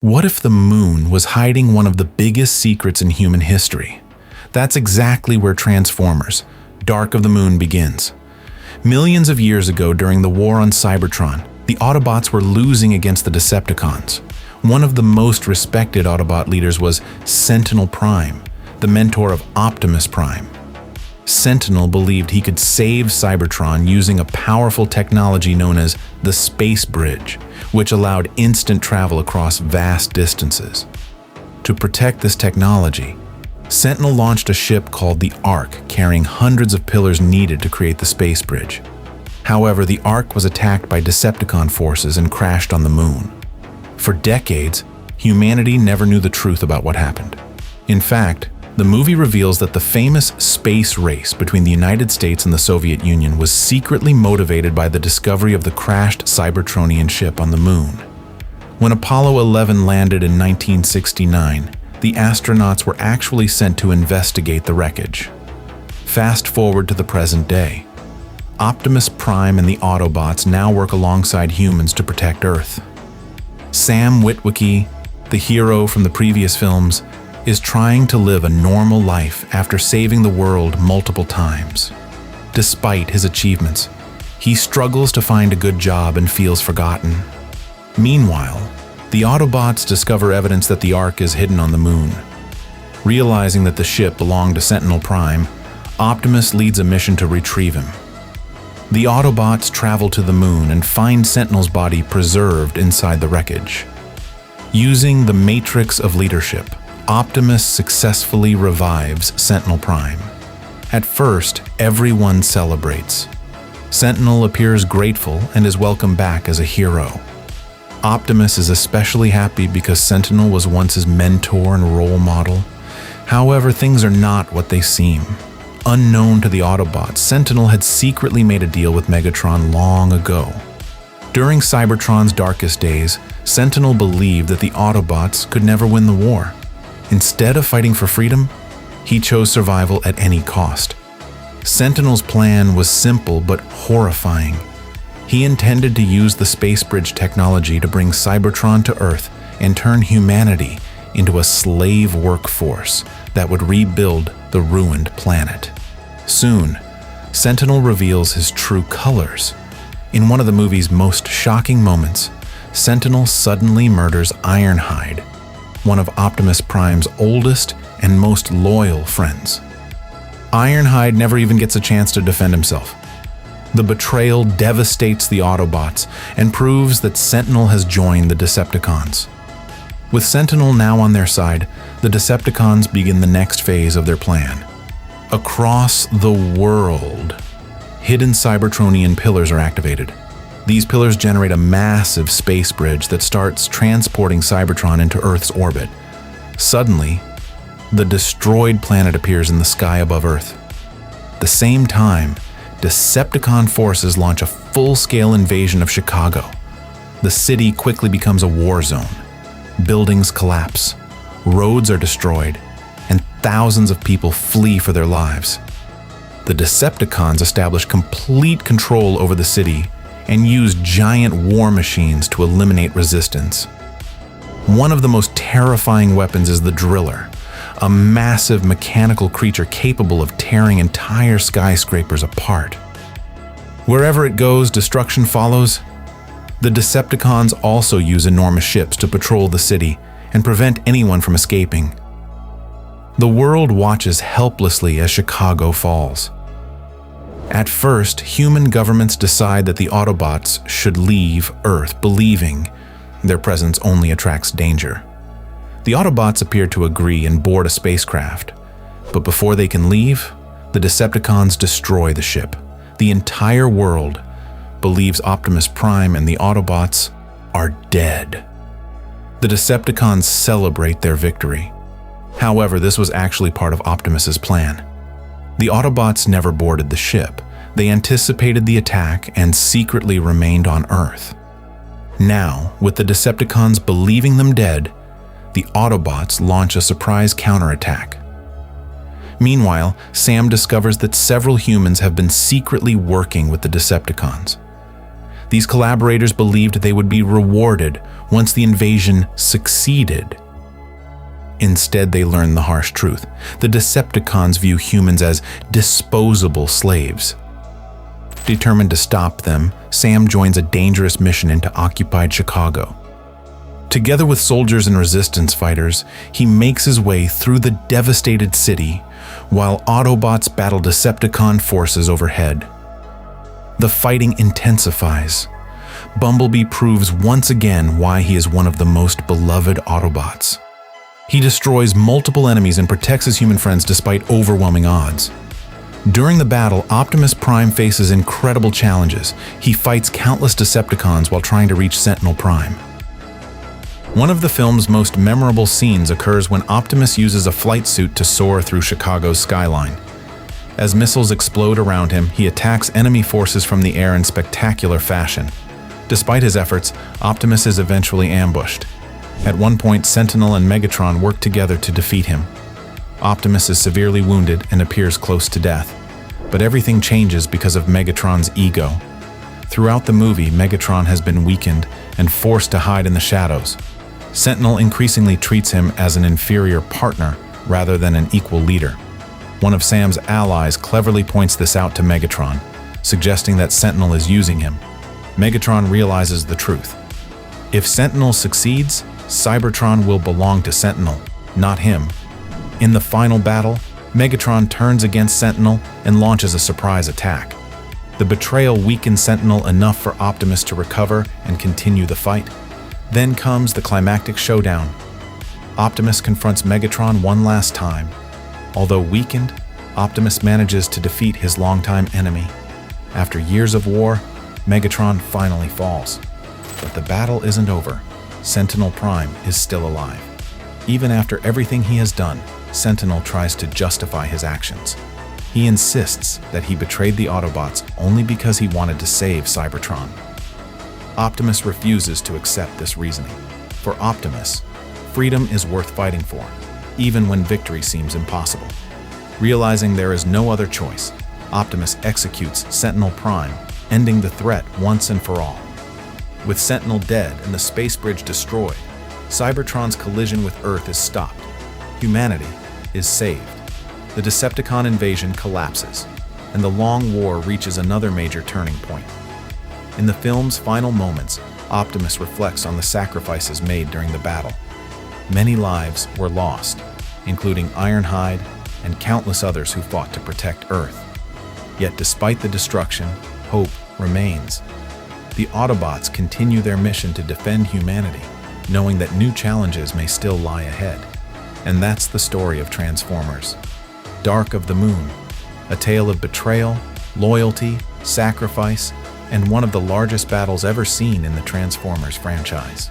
What if the moon was hiding one of the biggest secrets in human history? That's exactly where Transformers: Dark of the Moon begins. Millions of years ago, during the war on Cybertron, the Autobots were losing against the Decepticons. One of the most respected Autobot leaders was Sentinel Prime, the mentor of Optimus Prime. Sentinel believed he could save Cybertron using a powerful technology known as the Space Bridge, which allowed instant travel across vast distances. To protect this technology, Sentinel launched a ship called the Ark, carrying hundreds of pillars needed to create the Space Bridge. However, the Ark was attacked by Decepticon forces and crashed on the moon. For decades, humanity never knew the truth about what happened. In fact, the movie reveals that the famous space race between the United States and the Soviet Union was secretly motivated by the discovery of the crashed Cybertronian ship on the moon. When Apollo 11 landed in 1969, the astronauts were actually sent to investigate the wreckage. Fast forward to the present day. Optimus Prime and the Autobots now work alongside humans to protect Earth. Sam Witwicky, the hero from the previous films, is trying to live a normal life after saving the world multiple times. Despite his achievements, he struggles to find a good job and feels forgotten. Meanwhile, the Autobots discover evidence that the Ark is hidden on the moon. Realizing that the ship belonged to Sentinel Prime, Optimus leads a mission to retrieve him. The Autobots travel to the moon and find Sentinel's body preserved inside the wreckage. Using the Matrix of Leadership, Optimus successfully revives Sentinel Prime. At first, everyone celebrates. Sentinel appears grateful and is welcomed back as a hero. Optimus is especially happy because Sentinel was once his mentor and role model. However, things are not what they seem. Unknown to the Autobots, Sentinel had secretly made a deal with Megatron long ago. During Cybertron's darkest days, Sentinel believed that the Autobots could never win the war. Instead of fighting for freedom, he chose survival at any cost. Sentinel's plan was simple but horrifying. He intended to use the Space Bridge technology to bring Cybertron to Earth and turn humanity into a slave workforce that would rebuild the ruined planet. Soon, Sentinel reveals his true colors. In one of the movie's most shocking moments, Sentinel suddenly murders Ironhide, one of Optimus Prime's oldest and most loyal friends. Ironhide never even gets a chance to defend himself. The betrayal devastates the Autobots and proves that Sentinel has joined the Decepticons. With Sentinel now on their side, the Decepticons begin the next phase of their plan. Across the world, hidden Cybertronian pillars are activated. These pillars generate a massive space bridge that starts transporting Cybertron into Earth's orbit. Suddenly, the destroyed planet appears in the sky above Earth. At the same time, Decepticon forces launch a full-scale invasion of Chicago. The city quickly becomes a war zone. Buildings collapse, roads are destroyed, and thousands of people flee for their lives. The Decepticons establish complete control over the city and use giant war machines to eliminate resistance. One of the most terrifying weapons is the Driller, a massive mechanical creature capable of tearing entire skyscrapers apart. Wherever it goes, destruction follows. The Decepticons also use enormous ships to patrol the city and prevent anyone from escaping. The world watches helplessly as Chicago falls. At first, human governments decide that the Autobots should leave Earth, believing their presence only attracts danger. The Autobots appear to agree and board a spacecraft, but before they can leave, the Decepticons destroy the ship. The entire world believes Optimus Prime and the Autobots are dead. The Decepticons celebrate their victory. However, this was actually part of Optimus's plan. The Autobots never boarded the ship. They anticipated the attack and secretly remained on Earth. Now, with the Decepticons believing them dead, the Autobots launch a surprise counterattack. Meanwhile, Sam discovers that several humans have been secretly working with the Decepticons. These collaborators believed they would be rewarded once the invasion succeeded. Instead, they learned the harsh truth. The Decepticons view humans as disposable slaves. Determined to stop them, Sam joins a dangerous mission into occupied Chicago. Together with soldiers and resistance fighters, he makes his way through the devastated city while Autobots battle Decepticon forces overhead. The fighting intensifies. Bumblebee proves once again why he is one of the most beloved Autobots. He destroys multiple enemies and protects his human friends despite overwhelming odds. During the battle, Optimus Prime faces incredible challenges. He fights countless Decepticons while trying to reach Sentinel Prime. One of the film's most memorable scenes occurs when Optimus uses a flight suit to soar through Chicago's skyline. As missiles explode around him, he attacks enemy forces from the air in spectacular fashion. Despite his efforts, Optimus is eventually ambushed. At one point, Sentinel and Megatron work together to defeat him. Optimus is severely wounded and appears close to death. But everything changes because of Megatron's ego. Throughout the movie, Megatron has been weakened and forced to hide in the shadows. Sentinel increasingly treats him as an inferior partner rather than an equal leader. One of Sam's allies cleverly points this out to Megatron, suggesting that Sentinel is using him. Megatron realizes the truth. If Sentinel succeeds, Cybertron will belong to Sentinel, not him. In the final battle, Megatron turns against Sentinel and launches a surprise attack. The betrayal weakens Sentinel enough for Optimus to recover and continue the fight. Then comes the climactic showdown. Optimus confronts Megatron one last time. Although weakened, Optimus manages to defeat his longtime enemy. After years of war, Megatron finally falls. But the battle isn't over. Sentinel Prime is still alive. Even after everything he has done, Sentinel tries to justify his actions. He insists that he betrayed the Autobots only because he wanted to save Cybertron. Optimus refuses to accept this reasoning. For Optimus, freedom is worth fighting for, even when victory seems impossible. Realizing there is no other choice, Optimus executes Sentinel Prime, ending the threat once and for all. With Sentinel dead and the space bridge destroyed, Cybertron's collision with Earth is stopped. Humanity is saved. The Decepticon invasion collapses, and the long war reaches another major turning point. In the film's final moments, Optimus reflects on the sacrifices made during the battle. Many lives were lost, including Ironhide and countless others who fought to protect Earth. Yet despite the destruction, hope remains. The Autobots continue their mission to defend humanity, knowing that new challenges may still lie ahead. And that's the story of Transformers. Dark of the Moon, a tale of betrayal, loyalty, sacrifice, and one of the largest battles ever seen in the Transformers franchise.